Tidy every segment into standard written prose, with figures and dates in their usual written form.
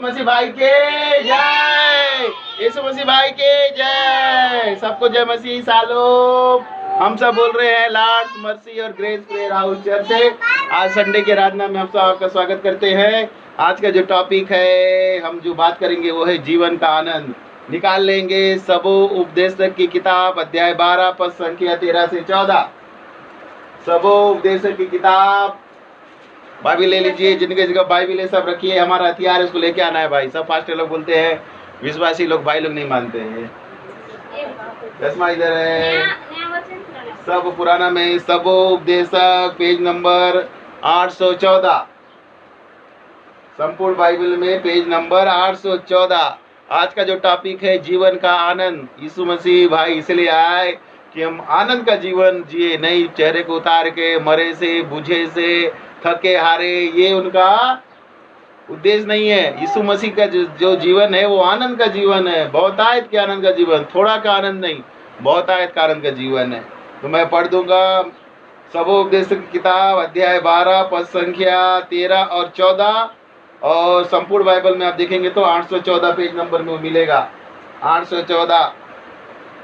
मसीह भाई के जय, यीशु मसीह भाई के जय। सबको जय मसीह सालों। हम सब बोल रहे हैं लॉर्ड्स मर्सी और ग्रेस प्रेयर हाउस चर्च से। आज संडे की आराधना में हम सब आपका स्वागत करते हैं। आज का जो टॉपिक है, हम जो बात करेंगे वो है जीवन का आनंद। निकाल लेंगे सबो उपदेशक की किताब अध्याय 12 पद संख्या 13 से 14। सबो उपदेशक की किताब बाइबिल ले लीजिए, जिनके जगह बाइबिल है सब रखिए। हमारा हथियार है, उसको लेके आना है भाई। सब फास्टर लोग बोलते हैं, विश्वासी लोग भाई लोग नहीं मानते हैं। चश्मा इधर है। सब पुराना में सब उपदेशक पेज नंबर 814, संपूर्ण बाइबिल में पेज नंबर 814। आज का जो टॉपिक है जीवन का आनंद। यीशु मसीह भाई इसलिए आए कि हम आनंद का जीवन जिए, नहीं चेहरे को उतार के, मरे से, बुझे से, थके हारे, ये उनका उद्देश्य नहीं है। यीशु मसीह का जो जीवन है वो आनंद का जीवन है, बहुतायत के आनंद का जीवन, थोड़ा का आनंद नहीं, बहुतायत का आनंद का जीवन है। तो मैं पढ़ दूंगा सबो उपदेशक की किताब अध्याय 12 पद संख्या 13 और 14, और संपूर्ण बाइबल में आप देखेंगे तो 814 पेज नंबर में मिलेगा। 814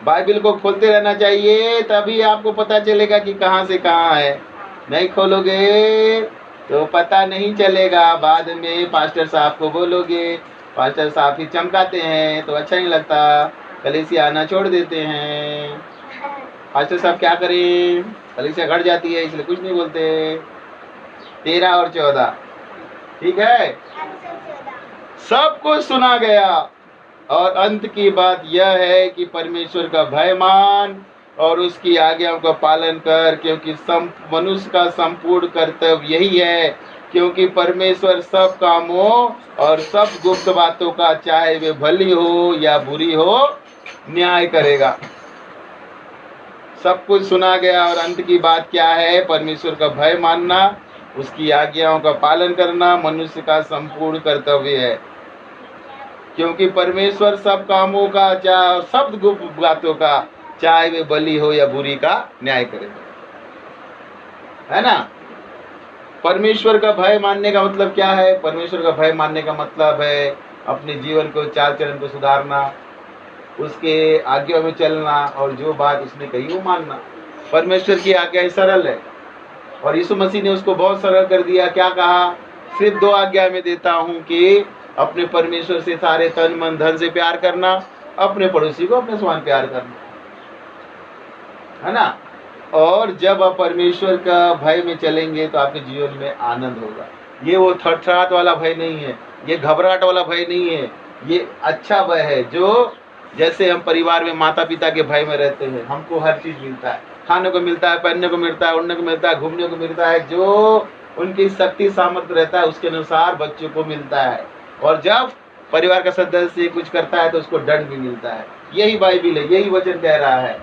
बाइबिल को खोलते रहना चाहिए, तभी आपको पता चलेगा कि कहाँ से कहाँ है। नहीं खोलोगे तो पता नहीं चलेगा। बाद में पास्टर साहब को बोलोगे, पास्टर साहब ही चमकाते हैं तो अच्छा नहीं लगता, कलीसिया आना छोड़ देते हैं। पास्टर साहब क्या करें, कलीसिया घट जाती है, इसलिए कुछ नहीं बोलते। 13 और 14 ठीक है। सब कुछ सुना गया और अंत की बात यह है कि परमेश्वर का भय मान और उसकी आज्ञाओं का पालन कर, क्योंकि मनुष्य का संपूर्ण कर्तव्य यही है। क्योंकि परमेश्वर सब कामों और सब गुप्त बातों का, चाहे वे भली हो या बुरी हो, न्याय करेगा। सब कुछ सुना गया और अंत की बात क्या है? परमेश्वर का भय मानना, उसकी आज्ञाओं का पालन करना मनुष्य का संपूर्ण कर्तव्य है। क्योंकि परमेश्वर सब कामों का, चाहे सब गुप्त बातों का, चाहे वे भली हो या बुरी, का न्याय करेगा, है ना। परमेश्वर का भय मानने का मतलब क्या है? परमेश्वर का भय मानने का मतलब है अपने जीवन को, चाल चलन को सुधारना, उसके आज्ञा में चलना और जो बात उसने कही वो मानना। परमेश्वर की आज्ञा सरल है और यीशु मसीह ने उसको बहुत सरल कर दिया। क्या कहा? सिर्फ 2 आज्ञा में देता हूँ कि अपने परमेश्वर से सारे तन मन धन से प्यार करना, अपने पड़ोसी को अपने समान प्यार करना, है ना। और जब आप परमेश्वर का भय में चलेंगे तो आपके जीवन में आनंद होगा। ये वो थरथराहट वाला भय नहीं है, ये घबराहट वाला भय नहीं है, ये अच्छा भय है। जो जैसे हम परिवार में माता पिता के भय में रहते हैं, हमको हर चीज मिलता है, खाने को मिलता है, पहनने को मिलता है, उड़ने को मिलता है, घूमने को मिलता है, जो उनकी शक्ति सामर्थ्य रहता है उसके अनुसार बच्चों को मिलता है। और जब परिवार का सदस्य कुछ करता है तो उसको दंड भी मिलता है। यही बाइबिल है, यही वचन कह रहा है।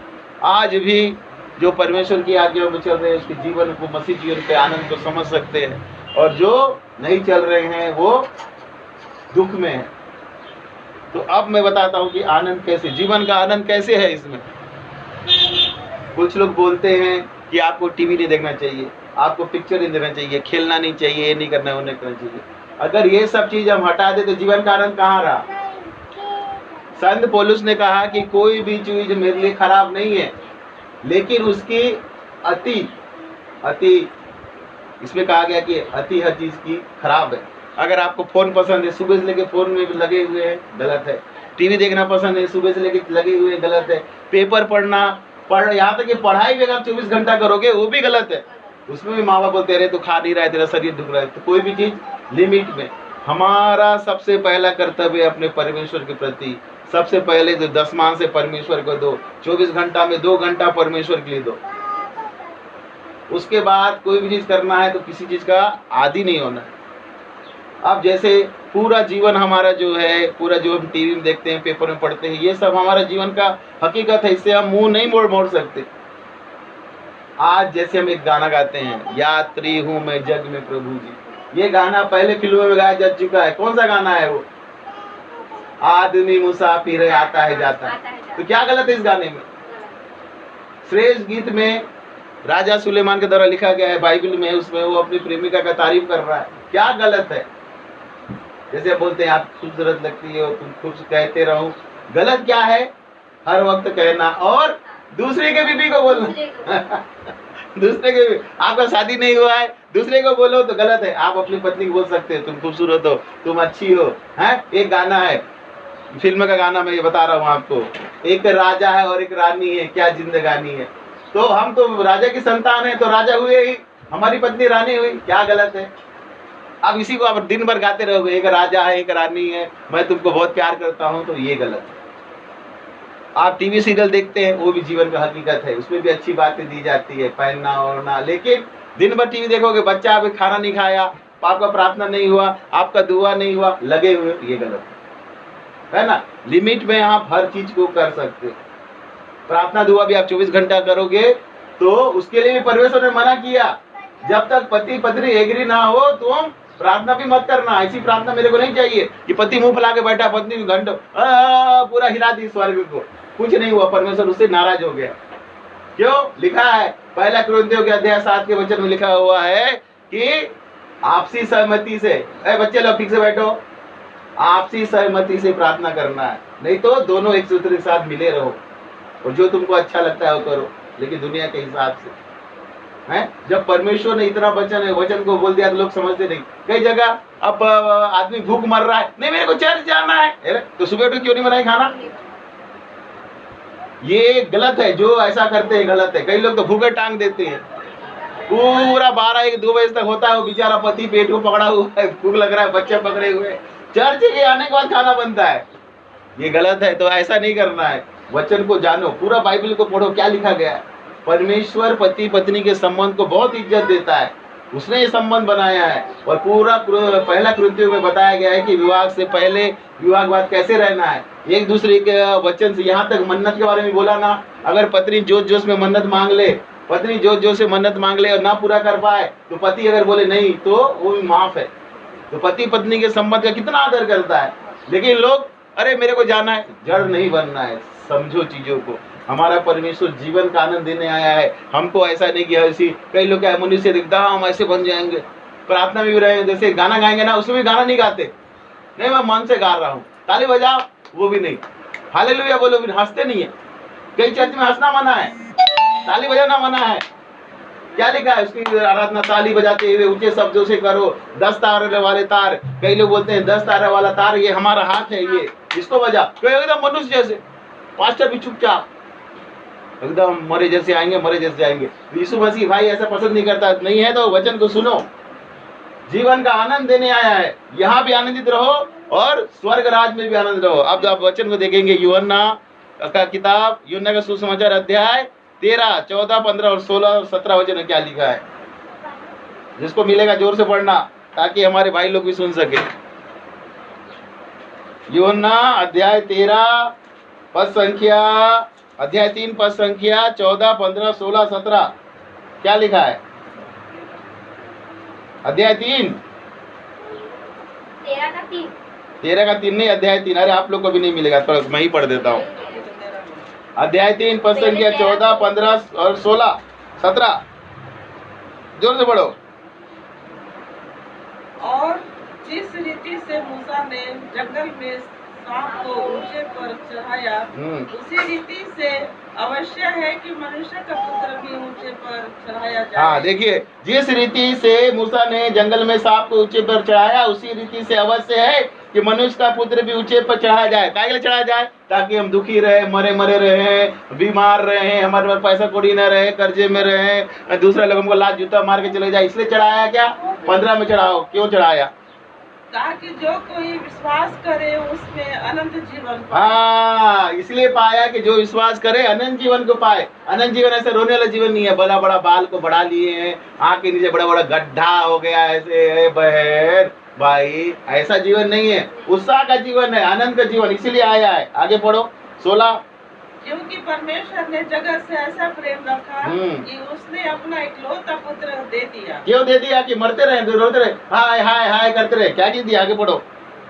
आज भी जो परमेश्वर की आज्ञाओं में चल रहे हैं उसके जीवन को, मसीह जीवन के आनंद को समझ सकते हैं, और जो नहीं चल रहे हैं वो दुख में है। तो अब मैं बताता हूँ कि आनंद कैसे, जीवन का आनंद कैसे है। इसमें कुछ लोग बोलते हैं कि आपको टीवी नहीं देखना चाहिए, आपको पिक्चर नहीं देखना चाहिए, खेलना नहीं चाहिए, ये नहीं करना, वो नहीं करना चाहिए। अगर ये सब चीज हम हटा दे तो जीवन का आनंद कहाँ रहा? संत पौलुस ने कहा कि कोई भी चीज मेरे लिए खराब नहीं है, लेकिन उसकी अति इसमें कहा गया कि अति हर चीज की खराब है। अगर आपको फोन पसंद है, सुबह से लेके फोन में लगे हुए हैं, गलत है। टीवी देखना पसंद है, सुबह से लेके लगे हुए हैं, गलत है। पेपर पढ़ना, यहाँ तक कि पढ़ाई भी अगर 24 घंटा करोगे वो भी गलत है। उसमें भी माँ बाप बोलते रहे तो खा नहीं रहा है, तेरा शरीर दुख रहा है। तो कोई भी चीज लिमिट में। हमारा सबसे पहला कर्तव्य अपने परमेश्वर के प्रति, सबसे पहले तो 10वां से परमेश्वर को दो, 24 घंटा में 2 घंटा परमेश्वर के लिए दो। उसके बाद कोई भी चीज करना है तो किसी चीज का आदी नहीं होना है। अब जैसे पूरा जीवन हमारा जो है, पूरा जो हम टीवी में देखते हैं, पेपर में पढ़ते हैं, ये सब हमारा जीवन का हकीकत है, इससे हम मुंह नहीं मोड़ सकते। आज जैसे हम एक गाना गाते हैं, यात्री हूँ मैं जग में प्रभु जी, ये गाना पहले फिल्मों में गाया जा चुका है। कौन सा गाना है वो? आदमी मुसाफिर है, आता है जाता है। तो क्या गलत है इस गाने में? श्रेष्ठ गीत में राजा सुलेमान के द्वारा लिखा गया है, बाइबल में, उसमें वो अपनी प्रेमिका का तारीफ कर रहा है। क्या गलत है? जैसे बोलते हैं आप खूबसूरत लगती हो, तुम खूब कहते रहो, गलत क्या है? हर वक्त कहना और दूसरे के बीबी को बोलना दूसरे के भी, आपका शादी नहीं हुआ है, दूसरे को बोलो तो गलत है। आप अपनी पत्नी को बोल सकते हो तुम खूबसूरत हो, तुम अच्छी हो। हैं, एक गाना है, फिल्म का गाना, मैं ये बता रहा हूँ आपको, एक राजा है और एक रानी है, क्या जिंदगानी है। तो हम तो राजा की संतान है, तो राजा हुए ही, हमारी पत्नी रानी हुई, क्या गलत है? अब इसी को आप दिन भर गाते रहोगे, एक राजा है एक रानी है, मैं तुमको बहुत प्यार करता हूं, तो ये गलत है। आप टीवी सीरियल देखते हैं, वो भी जीवन का हकीकत है, उसमें भी अच्छी बातें दी जाती है, पहनना ओढ़ना, लेकिन दिन भर टीवी देखोगे, बच्चा अभी खाना नहीं खाया, आपका प्रार्थना नहीं हुआ, आपका दुआ नहीं हुआ, लगे हुए, ये गलत है ना। लिमिट में आप हर चीज को कर सकते हो। प्रार्थना दुआ भी आप 24 घंटा करोगे, तो उसके लिए भी परमेश्वर ने मना किया, जब तक पति पत्नी एग्री ना हो तुम प्रार्थना भी मत करना। ऐसी प्रार्थना मेरे को नहीं चाहिए कि पति मुंह फैला के बैठा, पत्नी घंटों पूरा हिला दी स्वर्ग को, कुछ नहीं हुआ, परमेश्वर उससे नाराज हो गया। क्यों? लिखा है पहला कुरिन्थियों के अध्याय 7 के वचन में लिखा हुआ है कि आपसी सहमति से, बच्चे लोग ठीक से बैठो, आपसी सहमति से प्रार्थना करना है, नहीं तो दोनों एक दूसरे के साथ मिले रहो और जो तुमको अच्छा लगता है वो करो, लेकिन दुनिया के हिसाब से है। जब परमेश्वर ने इतना वचन को बोल दिया तो लोग समझते नहीं। कई जगह अब आदमी भूख मर रहा है, नहीं मेरे को चर्च जाना है, तो सुबह उठ क्यों नहीं बनाए खाना? ये गलत है, जो ऐसा करते हैं गलत है। कई लोग तो भूखे टांग देते हैं, पूरा 12-1-2 बजे तक होता है, वो बेचारा पति पेट को पकड़ा हुआ है, भूख लग रहा है, बच्चे पकड़े हुए, चर्च के आने के बाद खाना बनता है, ये गलत है। तो ऐसा नहीं करना है। वचन को जानो, पूरा बाइबल को पढ़ो, क्या लिखा गया है। परमेश्वर पति पत्नी के संबंध को बहुत इज्जत देता है, उसने ये संबंध बनाया है। और पूरा पहला कुरिन्थियों में बताया गया है कि विवाह से पहले विवाह के बाद कैसे रहना है, एक दूसरे के वचन से। यहाँ तक मन्नत के बारे में बोला ना, अगर पत्नी जोश जोश में मन्नत मांग ले, पत्नी जोश जोश से मन्नत मांग ले और ना पूरा कर पाए, तो पति अगर बोले नहीं तो वो भी माफ है। तो पति पत्नी के संबंध का कितना आदर करता है। लेकिन लोग, अरे मेरे को जाना है, जड़ नहीं बनना है। समझो चीजों को, हमारा परमेश्वर जीवन का आनंद देने आया है, हमको ऐसा नहीं किया। ऐसी कई लोग क्या मनुष्य दिखता हम ऐसे बन जाएंगे, प्रार्थना में भी रहे, जैसे गाना गाएंगे ना, उसमें भी गाना नहीं गाते, नहीं मैं मन से गा रहा हूँ, ताली बजाओ, वो भी नहीं, हालेलुया बोलो भी हंसते नहीं है। कई चर्च में हंसना मना है, ताली बजाना मना है। क्या लिखा है उसकी आराधना? ताली बजाते हुए ऊंचे शब्दों से करो। 10 तारे वाले तार, कई लोग बोलते हैं 10 तारे वाला तार ये हमारा हाथ है, ये इसको बजा। कोई एकदम मनुष्य जैसे, पास्टर भी चुपचाप एकदम मरे जैसे आएंगे, मरे जैसे जाएंगे। यीशु मसीह भाई ऐसा पसंद नहीं करता। नहीं है तो वचन को सुनो, जीवन का आनंद देने आया है, यहाँ भी आनंदित रहो और स्वर्ग राज में भी आनंद रहो। अब आप वचन को देखेंगे, यूहन्ना का किताब, यूहन्ना का सुसमाचार अध्याय 13, 14, 15 और 16 और 17 वचन में क्या लिखा है। जिसको मिलेगा जोर से पढ़ना, ताकि हमारे भाई लोग भी सुन सके। यूहन्ना अध्याय 13 पद संख्या, अध्याय 3 पद संख्या 14, 15, 16, 17 क्या लिखा है? अध्याय 3 13 का 3 नहीं, अध्याय 3। अरे आप लोग को भी नहीं मिलेगा, थोड़ा मैं ही पढ़ देता हूँ। अध्याय 3 पद संख्या 14, 15 और 16, 17 जोर से पढ़ो। और जिस रीति से मूसा ने जंगल में सांप को ऊंचे पर चढ़ाया, उसी रीति से अवश्य है कि मनुष्य का पुत्र भी ऊंचे पर चढ़ाया जाए। हाँ देखिए, जिस रीति से मूसा ने जंगल में सांप को ऊंचे पर चढ़ाया, उसी रीति से अवश्य है कि मनुष्य का पुत्र भी ऊंचे पर चढ़ाया जाए। काहे के लिए चढ़ाया जाए? ताकि हम दुखी रहे, मरे रहे, बीमार रहे, हमारे पास पैसा कौड़ी न रहे, कर्जे में रहे, दूसरे लोगों को लात जूता मार के चले जाए, इसलिए चढ़ाया। क्या 15 में चढ़ाओ, क्यों चढ़ाया? ताकि जो कोई विश्वास करे उसमें अनंत जीवन पाए। हाँ, इसलिए पाया कि जो विश्वास करे अनंत जीवन को पाए। अनंत जीवन ऐसे रोने वाला जीवन नहीं है, बड़ा बड़ा बाल को बढ़ा लिए हैं, आँख के नीचे बड़ा बड़ा गड्ढा हो गया ऐसे, बहन भाई ऐसा जीवन नहीं है, उत्साह का जीवन है, आनंद का जीवन, इसीलिए आया है। आगे पढ़ो 16। क्योंकि परमेश्वर ने जगत से ऐसा प्रेम रखा कि उसने अपना इकलौता पुत्र दे दिया। क्यों दे दिया? कि मरते रहे, रोते रहे, हाय हाय हाय करते रहे। क्या चीज दिया? आगे पढ़ो।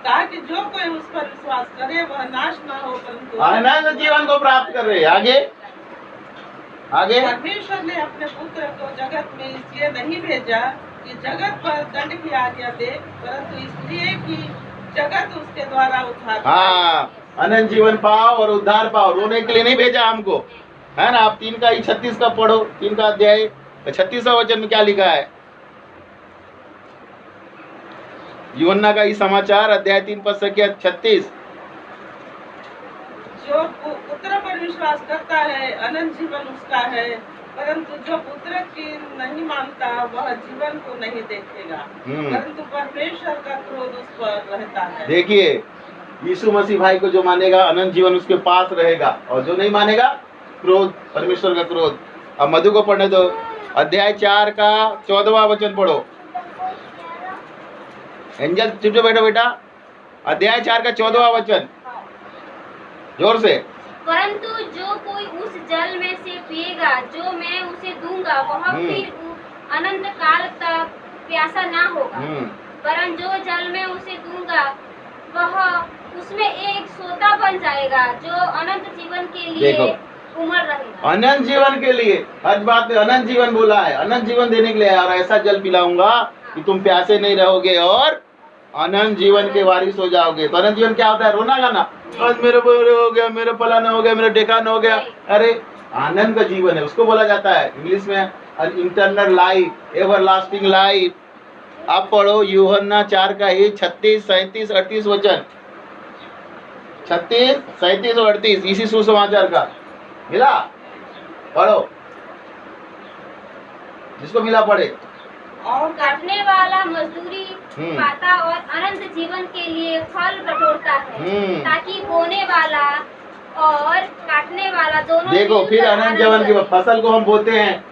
ताकि जो कोई उस पर विश्वास करे वह नाश न हो, परंतु अनंत जीवन को प्राप्त कर रहे। आगे आगे परमेश्वर ने अपने पुत्र को जगत में इसलिए नहीं भेजा कि जगत पर दंड की आज्ञा दे, परंतु इसलिए कि जगत उसके द्वारा उद्धार हाँ, अनंत जीवन पाओ और उद्धार पाओ। रोने के लिए नहीं भेजा हमको, है ना। आप 3 का ही 36 का पढ़ो, 3 का अध्याय 36वां वचन में क्या लिखा है। यूहन्ना का ही समाचार अध्याय 3 पद संख्या 36। जो पुत्र पर विश्वास करता है अनंत जीवन उसका है, परंतु जो पुत्र की नहीं मानता वह जीवन को नहीं देखेगा, परंतु परमेश्वर का क्रोध उस पर रहता है। देखिए, यीशु मसीह भाई को जो मानेगा अनंत जीवन उसके पास रहेगा, और जो नहीं मानेगा क्रोध, परमेश्वर का क्रोध। अब मधु को पढ़ने दो, अध्याय 4 का 14वां वचन पढ़ो। एंजल चुप जो बैठो बेटा, अध्याय 4 का 14वां वचन जोर से। परंतु जो कोई उस जल में से पिएगा जो मैं उसे दूंगा वह फिर अनंत काल तक प्यासा ना होगा, परंतु जो जल में उसे दूंगा वह उसमें एक सोता बन जाएगा जो अनंत जीवन के लिए उमड़ रहेगा। अनंत जीवन के लिए, हर बात में अनंत जीवन बोला है, अनंत जीवन देने के लिए। और ऐसा जल पिलाऊंगा कि तुम प्यासे नहीं रहोगे और अनंत जीवन के वारिस हो जाओगे। तो अनंत जीवन क्या होता है? रोना गाना, आज मेरे हो गया, मेरे फलाना हो गया, मेरा डेकान हो गया। अरे आनंद का जीवन है, उसको बोला जाता है इंग्लिश में इंटरनल लाइफ, एवरलास्टिंग लाइफ। आप पढ़ो यूहन्ना 4 का ही 36, 37, 38 वचन। 36, 37 और 38 इसी सुसमाचार का मिला, पढ़ो, जिसको मिला पढ़े। और काटने वाला मजदूरी पाता और अनंत जीवन के लिए फल बटोरता है, ताकि बोने वाला और काटने वाला दोनों। देखो, फिर अनंत जीवन की फसल को हम बोते हैं,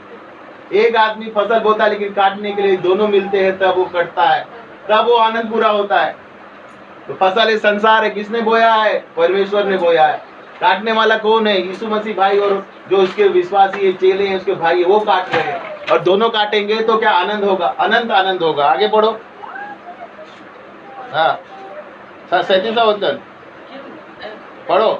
एक आदमी फसल बोता है लेकिन काटने के लिए दोनों मिलते हैं, तब वो कटता है, तब वो आनंद पूरा होता है। तो फसल इस संसार है, किसने बोया है? परमेश्वर ने बोया है। काटने वाला कौन है? यीशु मसीह भाई और जो उसके विश्वासी चेले हैं, उसके भाई है, वो काट रहे हैं। और दोनों काटेंगे तो क्या आनंद होगा? अनंत आनंद होगा। आगे पढ़ो। हाँ, 37वां वचन पढ़ो।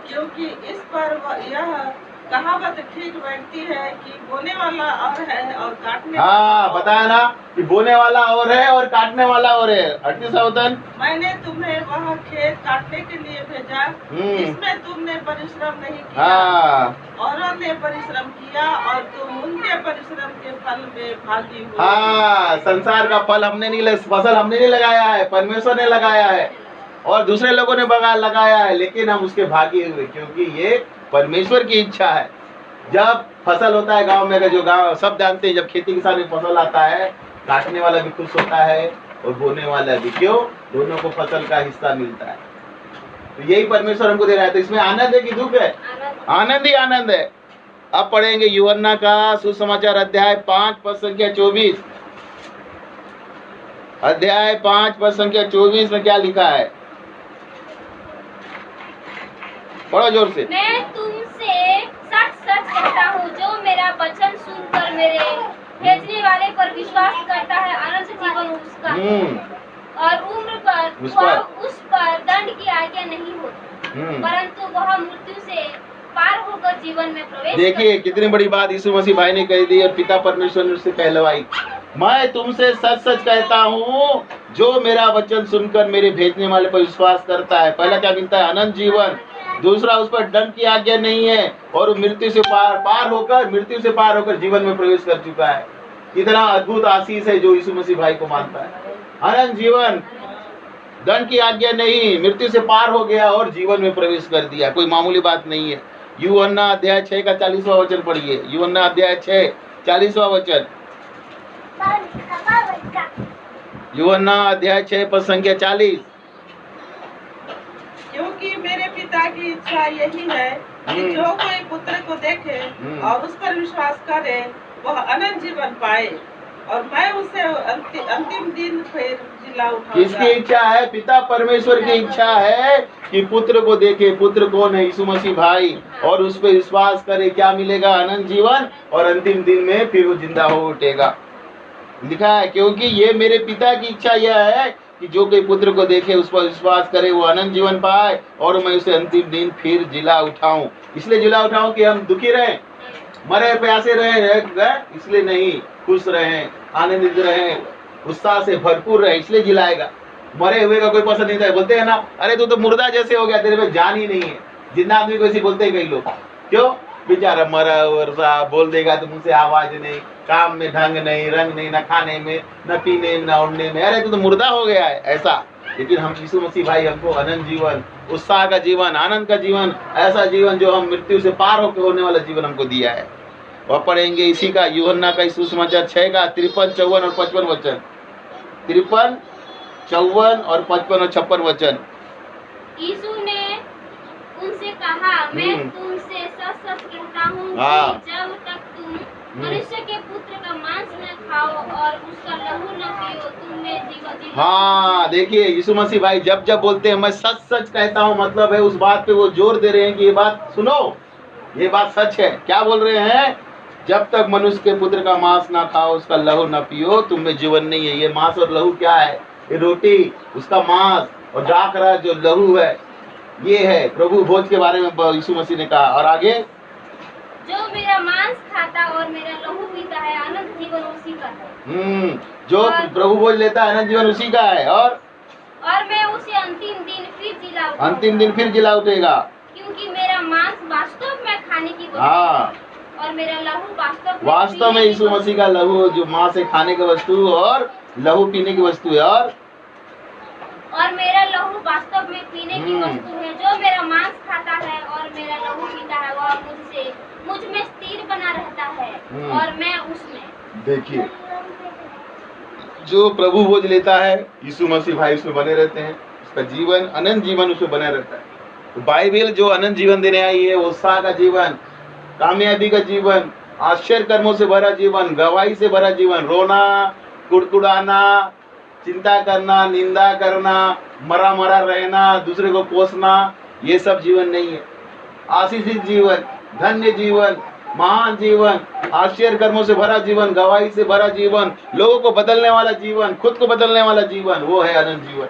क्योंकि इस पर यह कहावत ठीक बैठती है कि बोने वाला और है और काटने। हाँ, बताया ना कि बोने वाला और है और काटने वाला और है। 38वां वचन, मैंने तुम्हें वह खेत काटने के लिए भेजा जिसमें तुमने परिश्रम नहीं किया। हाँ, औरों ने परिश्रम किया और तुम उनके परिश्रम के फल में भागी हो। हाँ, संसार का फल हमने नहीं, फसल हमने नहीं लगाया है, परमेश्वर ने लगाया है और दूसरे लोगों ने लगाया है, लेकिन हम उसके भागी हुए, क्योंकि ये परमेश्वर की इच्छा है। जब फसल होता है गांव में, जो गांव सब जानते हैं, जब खेती किसान में फसल आता है, काटने वाला भी खुश होता है और बोने वाला भी। क्यों? दोनों को फसल का हिस्सा मिलता है। तो यही परमेश्वर हमको दे रहा है। तो इसमें आनंद है कि दुख है? आनंद ही आनंद है। अब पढ़ेंगे यूहन्ना का सुसमाचार अध्याय 5 पद संख्या 24। अध्याय 5 पद संख्या 24 में क्या लिखा है? पढ़ो जोर से। मैं तुमसे सच सच कहता हूँ, जो मेरा वचन सुनकर मेरे भेजने वाले पर विश्वास करता है अनंत जीवन उसका और उम्र पर उस पर दंड की आज्ञा नहीं होती, परंतु वह मृत्यु से पार होकर जीवन में प्रवेश। देखिए कितनी बड़ी बात यीशु मसीह भाई ने कही दी और पिता परमेश्वर ने उससे कहलवाई। मैं तुमसे सच सच कहता हूँ, जो मेरा वचन सुनकर मेरे भेजने वाले पर विश्वास करता है, पहला क्या मिलता है? अनंत जीवन। दूसरा, उस पर दंड की आज्ञा नहीं है और मृत्यु से पार होकर जीवन में प्रवेश कर चुका है। कितना अद्भुत आशीष है जो यीशु मसीह भाई को मानता है। अनंत जीवन, दंड की आज्ञा नहीं, मृत्यु से पार हो गया और जीवन में प्रवेश कर दिया। कोई मामूली बात नहीं है। यूहन्ना अध्याय 6 का 40वां वचन पढ़िए। यूहन्ना अध्याय 6 40वां वचन। यूहन्ना अध्याय 6 पद संख्या 40। क्योंकि मेरे पिता की इच्छा यही है कि जो कोई पुत्र को देखे और उस पर विश्वास करे वह अनंत जीवन पाए, और मैं उसे अंतिम दिन फिर जिला उठाऊंगा। किसकी इच्छा है? पिता परमेश्वर की इच्छा है कि पुत्र को देखे। पुत्र कौन है? यीशु मसीह भाई। और उस पर विश्वास करे, क्या मिलेगा? अनंत जीवन, और अंतिम दिन में फिर वो जिंदा हो उठेगा। लिखा है, क्योंकि ये मेरे पिता की इच्छा यह है कि जो कोई पुत्र को देखे उस पर विश्वास करे वो अनंत जीवन पाए, और मैं उसे अंतिम दिन फिर जिला उठाऊं। इसलिए जिला उठाऊं कि हम दुखी रहें, मरे प्यासे रहे, इसलिए नहीं, खुश रहें, आनंदित रहें, उत्साह से भरपूर रहें, इसलिए जिलाएगा। मरे हुए का कोई पसंद नहीं था, बोलते हैं ना, अरे तू तो मुर्दा जैसे हो गया, तेरे में जान ही नहीं है। जिंदा आदमी को ऐसे बोलते हैं कई लोग। क्यों? बेचारा मरा वर्षा बोल देगा तो मुझसे आवाज नहीं, काम में ढंग नहीं, रंग नहीं, न खाने में, न पीने में, न उड़ने में, अरे तू तो मुर्दा हो गया है, ऐसा। लेकिन हम यीशु मसीह भाई हमको अनंत जीवन, उत्साह का जीवन, आनंद का जीवन, ऐसा जीवन जो हम मृत्यु से पार होकर होने वाला जीवन हमको दिया है। और पढ़ेंगे इसी का यूहन्ना का सुसमाचार 6 का 53, 54 और 55 वचन। 53, 54 और 55 और 56 वचन। यीशु ने उनसे कहा, मैं तुमसे सच सच कहता हूँ कि जब तक तुम मनुष्य के पुत्र का मांस न खाओ और उसका लहू न पियो, तुम में जीवन। हाँ, देखिए यीशु मसीह भाई जब जब बोलते हैं मैं सच सच कहता हूँ, मतलब है उस बात पे वो जोर दे रहे हैं कि ये बात सुनो, ये बात सच है। क्या बोल रहे हैं? जब तक मनुष्य के पुत्र का मांस ना खाओ, उसका लहू न पियो, तुम में जीवन नहीं है। ये मांस और लहू क्या है? ये रोटी, उसका मांस, और डाक रहा जो लहू है, ये है प्रभु भोज के बारे में यीशु मसीह ने कहा। और आगे, जो मेरा मांस खाता और मेरा लहू पीता है, अनंत जीवन उसी का है। जो प्रभु भोज लेता है, अनंत जीवन उसी का है। और मैं उसे अंतिम दिन फिर जिला उठेगा, क्योंकि मेरा मांस वास्तव में खाने की वस्तु और मेरा लहू वास्तव में यीशु मसीह का लहू जो मांस है खाने की वस्तु और लहू पीने की वस्तु है। और मेरा लहू वास्तव में पीने की वस्तु है। जो मेरा मांस खाता है और मेरा लहू पीता है, वह मुझ में स्थिर बना रहता है और मैं उसमें। देखिए, जो प्रभु भोज लेता है यीशु मसीह भाई उसमें बने रहते हैं, उसका जीवन अनंत जीवन उसमें बना रहता है। तो बाइबल जो अनंत जीवन देने आई है, उत्साह का जीवन, कामयाबी का जीवन, आश्चर्य कर्मों से भरा जीवन, गवाही से भरा जीवन, रोना, कुड़कुड़ाना, चिंता करना, निंदा करना, मरा मरा रहना, दूसरे को कोसना, ये सब जीवन नहीं है। आशीषित जीवन, धन्य जीवन, महान जीवन, आश्चर्य कर्मों से भरा जीवन, गवाही से भरा जीवन, लोगों को बदलने वाला जीवन, खुद को बदलने वाला जीवन, वो है अनंत जीवन,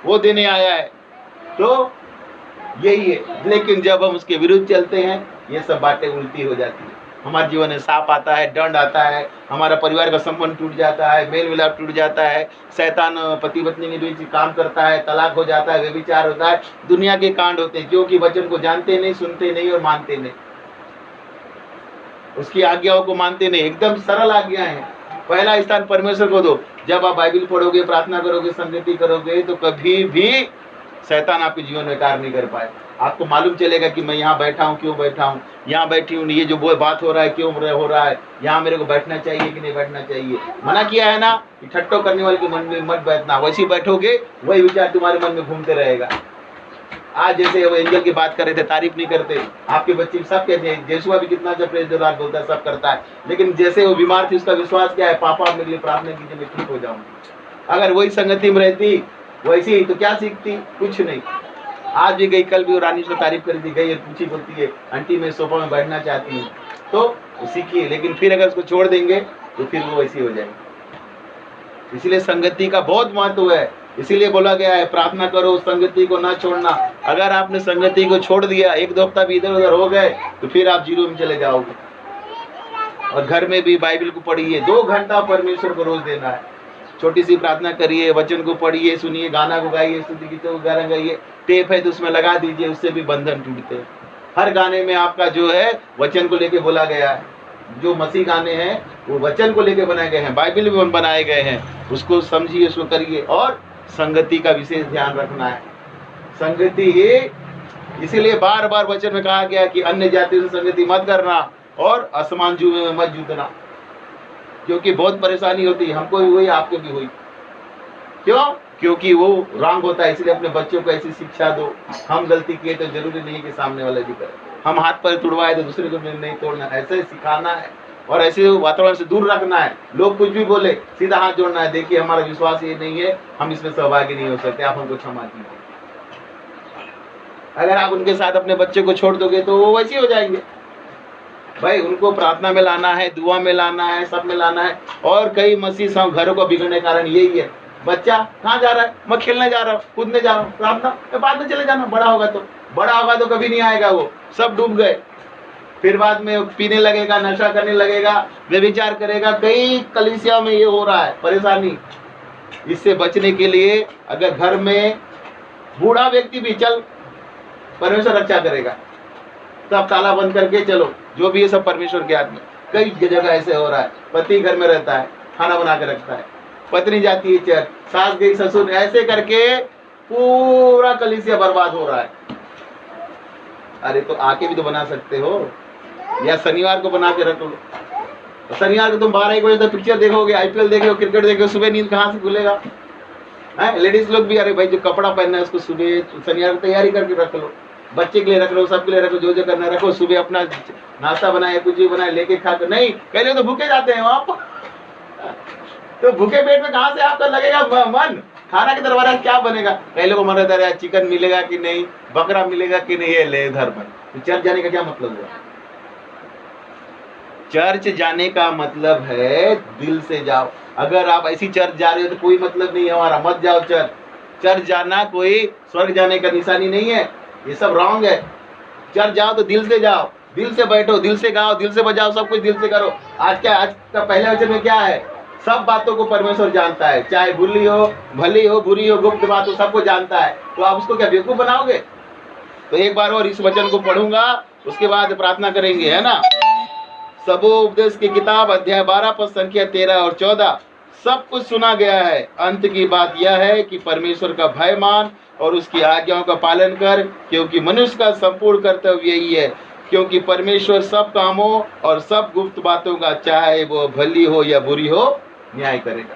वो देने आया है। तो यही है। लेकिन जब हम उसके विरुद्ध चलते हैं, ये सब बातें उल्टी हो जाती है। हमारे जीवन में सांप आता है, दंड आता है, हमारा परिवार का संबंध टूट जाता है, मेल मिलाप टूट जाता है, शैतान पति पत्नी के बीच काम करता है, तलाक हो जाता है, व्यभिचार होता है, दुनिया के कांड होते हैं, क्योंकि वचन को जानते नहीं, सुनते नहीं और मानते नहीं, उसकी आज्ञाओं को मानते नहीं। एकदम सरल आज्ञा है। पहला स्थान परमेश्वर को दो। जब आप बाइबल पढ़ोगे, प्रार्थना करोगे, संगति करोगे, तो कभी भी शैतान आपके जीवन में कार्य नहीं कर पाए। आपको मालूम चलेगा कि मैं यहाँ बैठा हूँ, क्यों बैठा हूँ, यहाँ बैठी हूँ, ये जो बात हो रहा है क्यों हो रहा है, यहाँ मेरे को बैठना चाहिए कि नहीं बैठना चाहिए। मना किया है ना कि ठट्टो करने वाले के मन में मत बैठना। वैसे ही बैठोगे, वही विचार तुम्हारे मन में घूमते रहेगा। आज जैसे वो एंजल की बात कर रहे थे, तारीफ नहीं करते, आपके बच्चे सब कहते हैं, यीशुआ भी कितना अच्छा प्रेज द लॉर्ड बोलता है, सब करता है, लेकिन जैसे वो बीमार थी उसका विश्वास क्या है, पापा मेरे लिए प्रार्थना कीजिए मैं ठीक हो जाऊंगी। अगर वही संगति में रहती वैसी ही तो क्या सीखती? कुछ नहीं। आज भी गई, कल भी वो रानी से तारीफ करी थी, गई पूछी, बोलती है आंटी मैं सोफा में बैठना चाहती हूँ, तो सीखिए। लेकिन फिर अगर उसको छोड़ देंगे तो फिर वो वैसी हो जाएगी। इसलिए संगति का बहुत महत्व है। इसीलिए बोला गया है प्रार्थना करो, संगति को ना छोड़ना। अगर आपने संगति को छोड़ दिया, एक दो हफ्ता भी इधर उधर हो गए, तो फिर आप जीरो में चले जाओगे। और घर में भी बाइबल को पढ़िए, 2 घंटा परमेश्वर को रोज देना है। छोटी सी प्रार्थना करिए, वचन को पढ़िए, सुनिए, गाना को गाइए, स्तुति गीतों को गाना गाइए, टेप है तो उसमें लगा दीजिए, उससे भी बंधन टूटते हैं। हर गाने में आपका जो है वचन को लेके बोला गया है। जो मसीह गाने हैं वो वचन को लेके बनाए गए हैं, बाइबल में बनाए गए हैं। उसको समझिए, उसको करिए। और संगति का विशेष ध्यान रखना है। संगति ही इसीलिए बार बार वचन में कहा गया कि अन्य जातियों से संगति मत करना और असमान जुए में मत जूतना, क्योंकि बहुत परेशानी होती है। हमको भी हुई, आपको भी हुई। क्यों? क्योंकि वो रॉन्ग होता है। इसलिए अपने बच्चों को ऐसी शिक्षा दो। हम गलती किए तो जरूरी नहीं कि सामने वाला भी करे। हम हाथ पैर तुड़वाए तो दूसरे को नहीं तोड़ना, ऐसे सिखाना है और ऐसे वातावरण से दूर रखना है। लोग कुछ भी बोले सीधा हाथ जोड़ना है, देखिए हमारा विश्वास ये नहीं है, हम इसमें सहभागी नहीं हो सकते, आप हमको क्षमा कीजिए। अगर आप उनके साथ अपने बच्चे को छोड़ दोगे तो वो वैसे हो जाएंगे। भाई उनको प्रार्थना में लाना है, दुआ में लाना है, सब में लाना है। और कई मसीह सब घरों को बिगड़ने कारण यही है। बच्चा कहाँ जा रहा है? मैं खेलने जा रहा हूँ, कूदने जा रहा हूँ, प्रार्थना बाद में चले जाना, बड़ा होगा तो कभी नहीं आएगा। वो सब डूब गए। फिर बाद में पीने लगेगा, नशा करने लगेगा, व्यभिचार करेगा। कई कलीसिया में ये हो रहा है परेशानी। इससे बचने के लिए अगर घर में बूढ़ा व्यक्ति भी चल, परमेश्वर रक्षा करेगा, तब ताला बंद करके चलो, जो भी ये सब परमेश्वर के हाथ में। कई जगह ऐसे हो रहा है, पति घर में रहता है, खाना बना के रखता है, पत्नी जाती है चर्च, सास गई ससुर, ऐसे करके पूरा कलीसिया बर्बाद हो रहा है। अरे तो आके भी तो बना सकते हो, या शनिवार को बना के रख लो। शनिवार को तुम 12-1 बजे तक पिक्चर देखोगे, IPL देखोगे, क्रिकेट देखोगे, सुबह नींद कहाँ से खुलेगा? लेडीज लोग भी, अरे भाई जो कपड़ा पहनना है उसको सुबह शनिवार की तैयारी करके रख लो, बच्चे के लिए रख लो, सबके लिए रखो, जो करना है रखो। सुबह अपना नाश्ता बनाए, कुछ भी बनाए, लेके खा कर, नहीं पहले तो भूखे जाते हैं आप तो भूखे पेट में कहाँ से आपका लगेगा मन? खाना के दरबार क्या बनेगा? पहले को मन रहता है चिकन मिलेगा कि नहीं, बकरा मिलेगा कि नहीं, ये ले इधर पर। चर्च जाने का क्या मतलब हुआ? चर्च जाने का मतलब है दिल से जाओ। अगर आप ऐसी चर्च जा रहे हो तो कोई मतलब नहीं है हमारा, मत जाओ चर्च। चर्च जाना कोई स्वर्ग जाने का निशानी नहीं है, ये सब रॉन्ग है। चर्च जाओ तो दिल से जाओ, दिल से बैठो, दिल से गाओ, दिल से बजाओ, सब कुछ दिल से करो। आज का पहले वचन में क्या है? सब बातों को परमेश्वर जानता है, चाहे भली हो, बुरी हो, गुप्त बात हो, सबको जानता है। तो आप उसको क्या बेवकूफ बनाओगे? तो एक बार और इस वचन को पढ़ूंगा, उसके बाद प्रार्थना करेंगे, है ना। सबोपदेश की किताब अध्याय 12 पद संख्या 13 और 14 सब कुछ सुना गया है। अंत की बात यह है कि परमेश्वर का भय मान और उसकी आज्ञाओं का पालन कर, क्योंकि मनुष्य का संपूर्ण कर्तव्य यही है। क्योंकि परमेश्वर सब कामों और सब गुप्त बातों का, चाहे वो भली हो या बुरी हो, न्याय करेगा।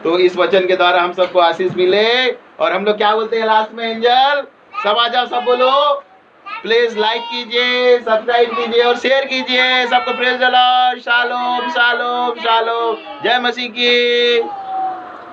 तो इस वचन के द्वारा हम सबको आशीष मिले। और हम लोग क्या बोलते हैं लास्ट में? एंजल सब आ जाओ, सब बोलो। प्लीज लाइक कीजिए, सब्सक्राइब कीजिए और शेयर कीजिए। सबको praise the Lord. Shalom shalom shalom. जय मसीह की।